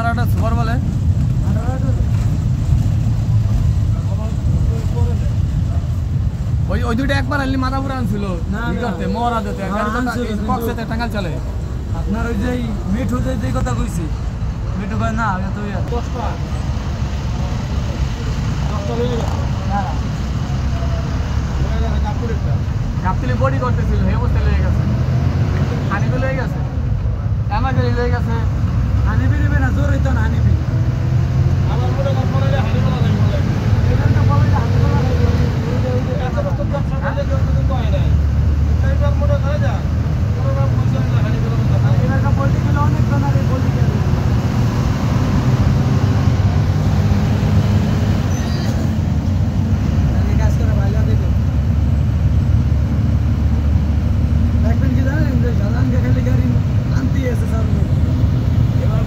18টা super বলে ওই দুইটা একবার আনলি মাথা পুরা আনছিল করতে মরা যেতে কক্সেতে টাঙ্গাল চলে আপনার ওই যে মিঠু যে কথা কইছি মিঠু ভাই না তো গাবতলি বডি করতেছিল এই অবস্থা লেগে গেছে হানিবি লেগে গেছে অ্যামাজন লেগে গেছে হানিবি নেবে না জোর হইতো না হানিবি আমার মনে হয় হানিবি না বলে এটা তো বলে হানিবি না এত তো সমাজে কেউ তো কয় নাই তাইবার মনে হয় যা পুরো বুঝছেন না হানিবি না এর কা পলিটিক্যাল অনেক ধরনের পলিটিক্যাল এবার